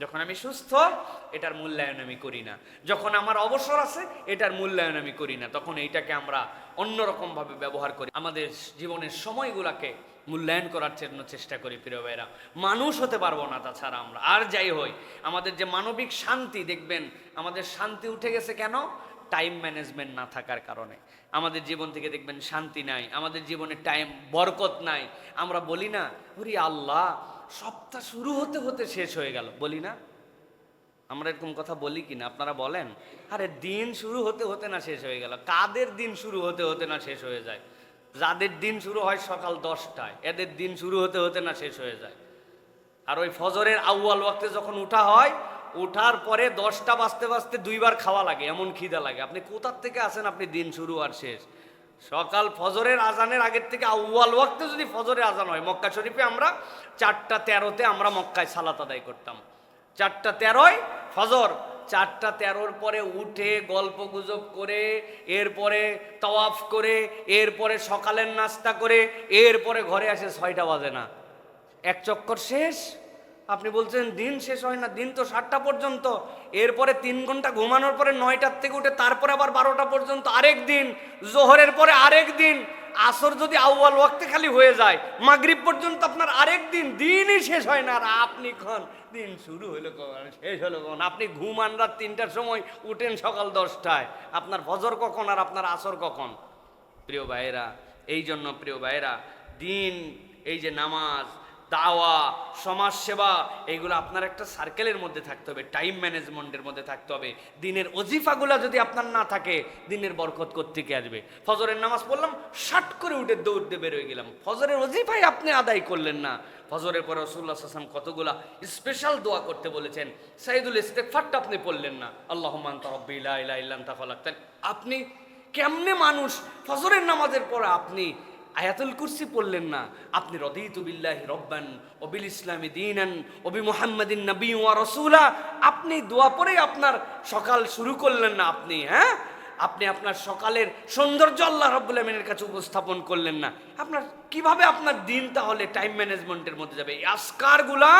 যখন আমি সুস্থ, এটার মূল্যায়ন আমি করি না। যখন আমার অবসর আছে, এটার মূল্যায়ন আমি করি না। তখন এইটাকে আমরা অন্যরকমভাবে ব্যবহার করি। আমাদের জীবনের সময়গুলোকে মূল্যায়ন করার জন্য চেষ্টা করি প্রিয় ভাইরা। মানুষ হতে পারবো না তাছাড়া আমরা। আর যাই হই, আমাদের যে মানবিক শান্তি, দেখবেন আমাদের শান্তি উঠে গেছে কেন? টাইম ম্যানেজমেন্ট না থাকার কারণে। আমাদের জীবন থেকে দেখবেন শান্তি নাই, আমাদের জীবনে টাইম বরকত নাই। আমরা বলি না, ওরে আল্লাহ, সপ্তাহ শুরু হতে হতে শেষ হয়ে গেল, বলি না? আমরা এরকম কথা বলি কিনা আপনারা বলেন? আরে দিন শুরু হতে হতে না শেষ হয়ে গেল। কাদের দিন শুরু হতে হতে না শেষ হয়ে যায়? যাদের দিন শুরু হয় সকাল 10টায়, এদের দিন শুরু হতে হতে না শেষ হয়ে যায়। আর ওই ফজরের আউয়াল ওয়াক্তে যখন উঠা হয়, উঠার পরে 10টা বাজতে বাজতে 2বার খাওয়া লাগে, এমন খিদা লাগে। আপনি কোথার থেকে আসেন? আপনি দিন শুরু আর শেষ সকাল ফজরের আজানের আগের থেকে আউয়াল ওয়াক্তে যদি ফজরের আজান হয়, মক্কা শরীফে আমরা 4টা 13-তে আমরা মক্কায় সালাত আদায় করতাম। 4টা 13-য় ফজর, 4টা 13-র পরে উঠে গল্প গুজব করে, এরপরে তাওয়াফ করে, এরপরে সকালের নাস্তা করে, এরপরে ঘরে আসে 6টা বাজে না, এক চক্কর শেষ। আপনি বলছেন দিন শেষ হয় না, দিন তো 7টা পর্যন্ত। এরপরে 3 ঘন্টা ঘুমানোর পরে 9টার থেকে উঠে তারপরে আবার 12টা পর্যন্ত আরেক দিন, জোহরের পরে আরেক দিন, আসর যদি আউয়াল ওয়াক্তে খালি হয়ে যায়, মাগরিব পর্যন্ত আপনার আরেক দিন, দিনই শেষ হয় না। আর আপনি কখন দিন শুরু হলো কখন, শেষ হলো কখন? আপনি ঘুমান রাত 3টার সময়, উঠেন সকাল 10টায়। আপনার ফজর কখন আর আপনার আসর কখন? প্রিয় ভাইয়েরা, এই জন্য প্রিয় ভাইয়েরা, দিন, এই যে নামাজ, দাওয়া, সমাজসেবা, এইগুলো আপনার একটা সার্কেলের মধ্যে থাকতে হবে, টাইম ম্যানেজমেন্টের মধ্যে থাকতে হবে। দিনের ওজিফাগুলো যদি আপনার না থাকে, দিনের বরকত কোত্থেকে আসবে? ফজরের নামাজ পড়লাম, শাট করে উঠে দৌড় দিয়ে বের হয়ে গেলাম, ফজরের ওজিফাই আপনি আদায় করলেন না। ফজরের পরে রাসূলুল্লাহ সাল্লাল্লাহু আলাইহি ওয়াসাল্লাম কতগুলা স্পেশাল দোয়া করতে বলেছেন, সাইয়্যিদুল ইস্তিগফারটা আপনি পড়লেন না, আল্লাহুম্মা আনতা রাব্বি লা ইলাহা ইল্লা আনতা খালাকতানি। আপনি কেমনে মানুষ ফজরের নামাজের পরে আপনি আয়াতুল কুরসি পড়লেন না? আপনি রদিতু বিল্লাহি রব্বান ওয়া বিল ইসলামি দীনান ওয়া বি মুহাম্মাদিন নাবিয়্যুন ওয়া রাসূলা, আপনি দোয়া পড়ে আপনার সকাল শুরু করলেন না। আপনি আপনার সকালের সৌন্দর্য আল্লাহ রাব্বুল আমিনের কাছে উপস্থাপন করলেন না। আপনার কিভাবে আপনার দিন তাহলে টাইম ম্যানেজমেন্টের মধ্যে যাবে? এই আজকারগুলা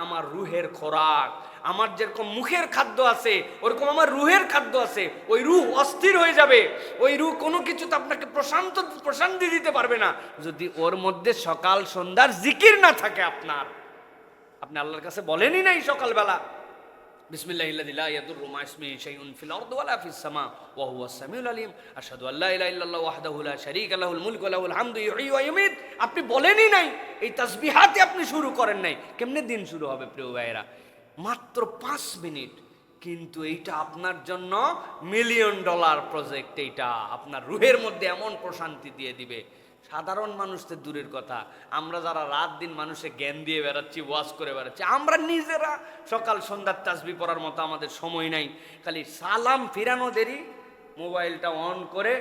আমার রুহের খোরাক। আমার যেরকম মুখের খাদ্য আছে, ওরকম আমার রুহের খাদ্য আছে। ওই রুহ অস্থির হয়ে যাবে, ওই রুহ কোনো কিছুতে আপনাকে প্রশান্তি দিতে পারবে না যদি ওর মধ্যে সকাল সন্ধ্যার জিকির না থাকে। আপনি আল্লাহর কাছে বলেনই নাই সকালবেলা, বিসমিল্লাহিল্লাযী লা ইয়াদুররু মা ইসমিহি শাইউন ফিল আরদি ওয়ালা ফিস সামা ওয়া হুয়াস সামিউল আলিম, আশহাদু আল্লা ইলাহা ইল্লাল্লাহু ওয়াহদাহু লা শারীকা লাহুল মুলকু ওয়া লাহুল হামদু ইউহয়ী ওয়া ইউমীত। আপনি বলেনই নাই, এই তাসবিহাতে আপনি শুরু করেন নাই। কেমনে দিন শুরু হবে প্রিয় ভাইয়েরা? মাত্র 5 মিনিট, কিন্তু এইটা আপনার জন্য $1,000,000 প্রজেক্ট। এইটা আপনার রুহের মধ্যে এমন প্রশান্তি দিয়ে দিবে, সাধারণ মানুষদের দূরের কথা, আমরা যারা রাত দিন মানুষে জ্ঞান দিয়ে বেড়াচ্ছি, ওয়াজ করে বেড়াচ্ছি, আমরা নিজেরা সকাল সন্ধ্যার তাসবিহ পড়ার মতো আমাদের সময় নাই। খালি সালাম ফিরানো দেরি, মোবাইলটা অন করে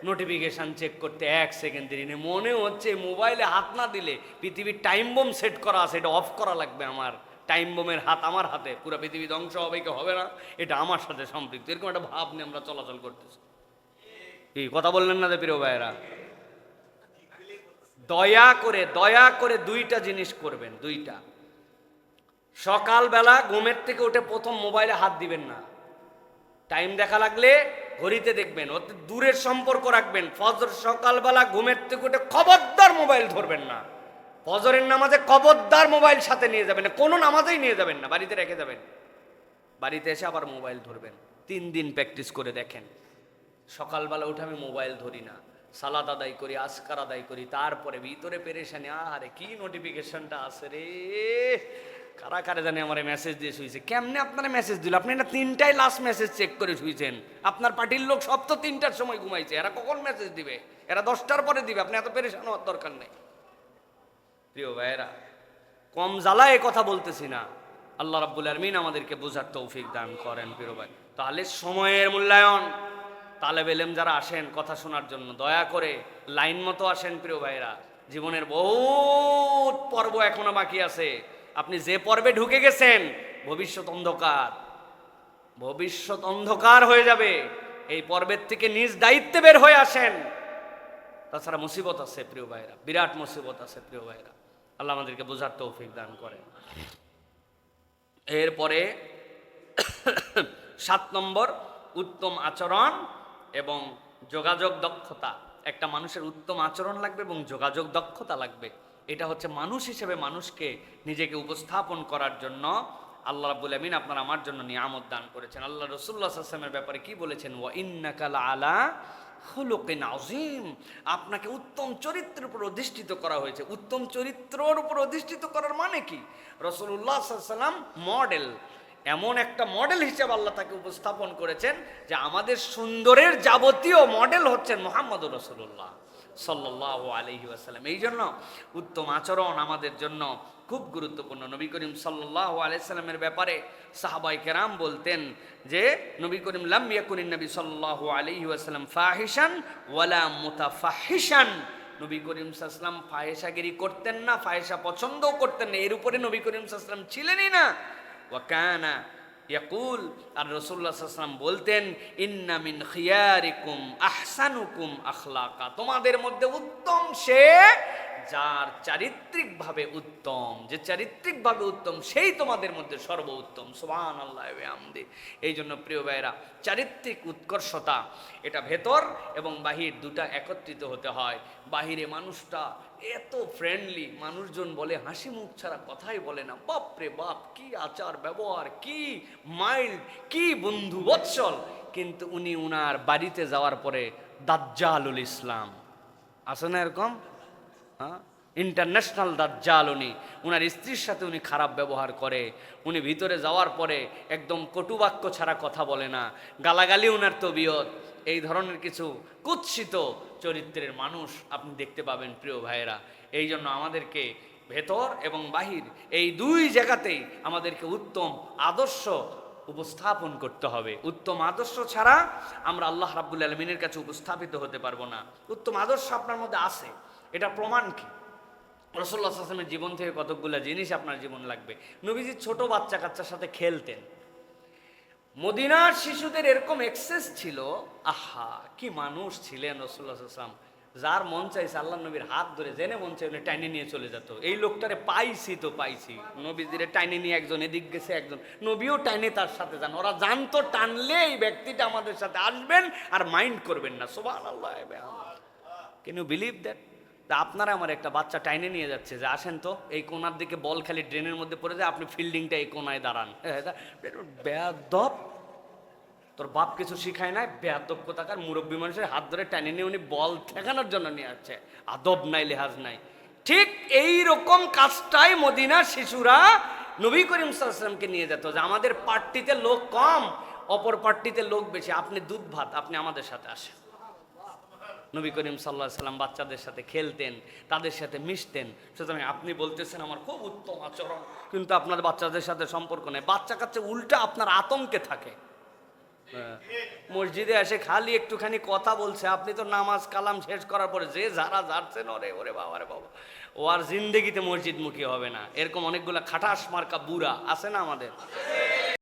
নোটিফিকেশান চেক করতে 1 সেকেন্ড দেরি নেই। মনে হচ্ছে মোবাইলে হাত না দিলে পৃথিবীর টাইম বোম সেট করা আছে, এটা অফ করা লাগবে। আমার টাইম বোমের হাত আমার হাতে, পুরো পৃথিবী ধ্বংস হবে কি হবে না এটা আমার সাথে সম্পৃক্ত, এরকম একটা ভাব নিয়ে আমরা চলাচল করতেছি। এই কথা বললেন না যে প্রিয় ভাইয়েরা? দয়া করে 2টা জিনিস করবেন, 2টা। সকালবেলা ঘুমের থেকে উঠে প্রথম মোবাইলে হাত দিবেন না। টাইম দেখা লাগলে ঘড়িতে দেখবেন, ওতে দূরের সম্পর্ক রাখবেন। ফজর সকালবেলা ঘুমের থেকে উঠে খবরদার মোবাইল ধরবেন না। ফজরের নামাজে খবরদার মোবাইল সাথে নিয়ে যাবেন না, কোনো নামাজেই নিয়ে যাবেন না, বাড়িতে রেখে যাবেন। বাড়িতে এসে আবার মোবাইল ধরবেন। 3 দিন প্র্যাকটিস করে দেখেন। সকালবেলা উঠে আমি মোবাইল ধরি না, সালাত আদায় করি, আজকার আদায় করি, তারপরে ভিতরে পেরেশানি, আরে কি নোটিফিকেশনটা আছে রে, কারা কারা জানে আমার মেসেজ দিয়ে শুয়েছে। কেমনে আপনারা মেসেজ দিল? আপনি না 3টায় লাস্ট মেসেজ চেক করে শুয়েছেন। আপনার পার্টির লোক সব তো 3টার সময় ঘুমাইছে, এরা কখন মেসেজ দিবে? এরা 10টার পরে দিবে। আপনি এত পেরেশান হওয়ার দরকার নেই। প্রিয় ভাইয়েরা, কম জ্বালায় কথা বলতেছি না, আল্লাহ রাব্বুল আলামিন আমাদেরকে বোঝার তৌফিক দান করেন। প্রিয় ভাই, তাহলে সময়ের মূল্যায়ন। তালেব ইলম যারা আসেন কথা শোনার জন্য, দয়া করে লাইন মতো আসেন প্রিয় ভাইরা। জীবনের বহুত পর্ব এখনো বাকি আছে। আপনি যে পর্বে ঢুকে গেছেন, ভবিষ্যৎ অন্ধকার হয়ে যাবে। এই পর্বের থেকে নিজ দায়িত্বে বের হয়ে আসেন। তাছাড়া মুসিবত আছে প্রিয় ভাইরা, বিরাট মুসিবত আছে প্রিয় ভাইরা। আল্লাহ আমাদেরকে বোঝার তৌফিক দান করেন। এরপরে 7 নম্বর, উত্তম আচরণ এবং যোগাযোগ দক্ষতা। একটা মানুষের উত্তম আচরণ লাগবে এবং যোগাযোগ দক্ষতা লাগবে। এটা হচ্ছে মানুষ হিসেবে মানুষকে নিজেকে উপস্থাপন করার জন্য আল্লাহ রাব্বুল আমিন আপনার আমার জন্য নিয়ামত দান করেছেন। আল্লাহ রাসূলুল্লাহ সাল্লাল্লাহু আলাইহি ওয়াসাল্লামের ব্যাপারে কি বলেছেন? ওয়া ইন্নাকা লাআলা খুলুকিন আযীম। আপনাকে উত্তম চরিত্রের উপর অধিষ্ঠিত করা হয়েছে। উত্তম চরিত্রের উপর অধিষ্ঠিত করার মানে কি? রাসূলুল্লাহ সাল্লাল্লাহু আলাইহি ওয়াসাল্লাম মডেল, এমন একটা মডেল হিসেবে আল্লাহ তাকে উপস্থাপন করেছেন যে আমাদের সুন্দরের যাবতীয় মডেল হচ্ছেন মুহাম্মদুর রাসূলুল্লাহ সাল্লাল্লাহু আলাইহি ওয়াসাল্লাম। এই জন্য উত্তম আচরণ আমাদের জন্য খুব গুরুত্বপূর্ণ। নবী করিম সাল্লাল্লাহু আলাইহি সাল্লামের ব্যাপারে সাহাবায়ে কেরাম বলতেন যে নবী করিম লাম ইয়াকুনিন নবী সাল্লাল্লাহু আলাইহি ওয়াসাল্লাম ফাহিশান ওয়ালা মুতাফাহিশান। নবী করিম সাল্লাল্লাহু আলাইহি ওয়াসাল্লাম ফাহিশাগিরি করতেন না, ফাহিশা পছন্দও করতেন না, এর উপরে নবী করিম সাল্লাল্লাহু আলাইহি ওয়াসাল্লাম ছিলেনই না। ওয়াকানা ইয়াকুল, আর রাসূলুল্লাহ সাল্লাল্লাহু আলাইহি ওয়াসাল্লাম বলতেন ইন্না মিন খিয়ারিকুম আহসানুকুম আখলাকা। তোমাদের মধ্যে উত্তম সে যার চারিত্রিকভাবে উত্তম, যে চারিত্রিকভাবে উত্তম সেই তোমাদের মধ্যে সর্বোত্তম। সুবহানাল্লাহ ওয়া বিহামদি। এই জন্য প্রিয় ভাইরা, চারিত্রিক উৎকর্ষতা এটা ভেতর এবং বাহির দুটা একত্রিত হতে হয়। বাহিরে মানুষটা এত ফ্রেন্ডলি, মানুষজন বলে হাসি মুখ ছাড়া কথাই বলে না, বাপরে বাপ কি আচার ব্যবহার, কি মাইল্ড, কি বন্ধু বৎসল, কিন্তু উনি উনার বাড়িতে যাওয়ার পরে দাজ্জালুল ইসলাম আছে না এরকম, হ্যাঁ, ইন্টারন্যাশনাল দাজ্জাল। উনার স্ত্রীর সাথে উনি খারাপ ব্যবহার করে, উনি ভিতরে যাওয়ার পরে একদম কটুবাক্য ছাড়া কথা বলে না, গালাগালি উনার তবিয়ত। এই ধরনের কিছু কুৎসিত চরিত্রের মানুষ আপনি দেখতে পাবেন প্রিয় ভাইয়েরা। এই জন্য আমাদেরকে ভেতর এবং বাহির এই দুই জায়গাতেই আমাদেরকে উত্তম আদর্শ উপস্থাপন করতে হবে। উত্তম আদর্শ ছাড়া আমরা আল্লাহ রাব্বুল আলামিনের কাছে উপস্থাপিত হতে পারবো না। উত্তম আদর্শ আপনার মধ্যে আছে, এটা প্রমাণ কি? রাসূলুল্লাহ সাল্লাল্লাহু আলাইহি ওয়াসাল্লামের জীবন থেকে কতগুলো জিনিস আপনার জীবন লাগবে। নবীজি ছোট বাচ্চা কাচ্চার সাথে খেলতেন। মদিনার শিশুদের এরকম এক্সেস ছিল, আহা কি মানুষ ছিলেন রাসূলুল্লাহ সাল্লাল্লাহু আলাইহি ওয়াসাল্লাম। যার মন চাইছে আল্লাহ নবীর হাত ধরে জেনে মন চাই টাইনে নিয়ে চলে যেত। এই লোকটারে পাইছি তো পাইছি, নবীজিরে টাইনে নিয়ে একজন এদিক গেছে, একজন নবীও টাইনে তার সাথে যান। ওরা জানতো টানলে এই ব্যক্তিটা আমাদের সাথে আসবেন আর মাইন্ড করবেন না। সুবহানাল্লাহ। Can you believe that? আপনারা আমার একটা বাচ্চা টাইনে নিয়ে যাচ্ছে যে আসেন তো এই কোনার দিকে বল খালি ড্রেনের মধ্যে পড়ে যায়, আপনি ফিল্ডিংটা এই কোনায় দাঁড়ান। বেয়াদব, তোর বাপ কিছু শিখায় নাই, বেয়াদব কোথাকার মুরব্বী মানুষের হাত ধরে টাইনে নিয়ে উনি বল ঠেকানোর জন্য নিয়ে আসছে। আদব নাই, লেহাজ নাই। ঠিক এই রকম কাজটাই মদিনার শিশুরা নবী করিম সাল্লাল্লাহু আলাইহি ওয়াসাল্লামকে নিয়ে যেত যে আমাদের পার্টিতে লোক কম, অপর পার্টিতে লোক বেশি, আপনি দুধ ভাত, আপনি আমাদের সাথে আসেন। নবী করিম সাল্লাল্লাহু আলাইহি ওয়াসাল্লাম বাচ্চাদের সাথে খেলতেন, তাদের সাথে মিশতেন। সুতরাং আপনি বলতেছেন আমার খুব উত্তম আচরণ, কিন্তু আপনার বাচ্চাদের সাথে সম্পর্ক নেই। বাচ্চা কাচ্চা উল্টা আপনার আতঙ্কে থাকে। মসজিদে এসে খালি একটুখানি কথা বলছে, আপনি তো নামাজ কালাম শেষ করার পরে যে যারা যাচ্ছেন ওরে ওরে বাবা রে বাবা, ও আর জিন্দেগিতে মসজিদমুখী হবে না। এরকম অনেকগুলা খাটাস মার্কা বুড়া আছে না আমাদের?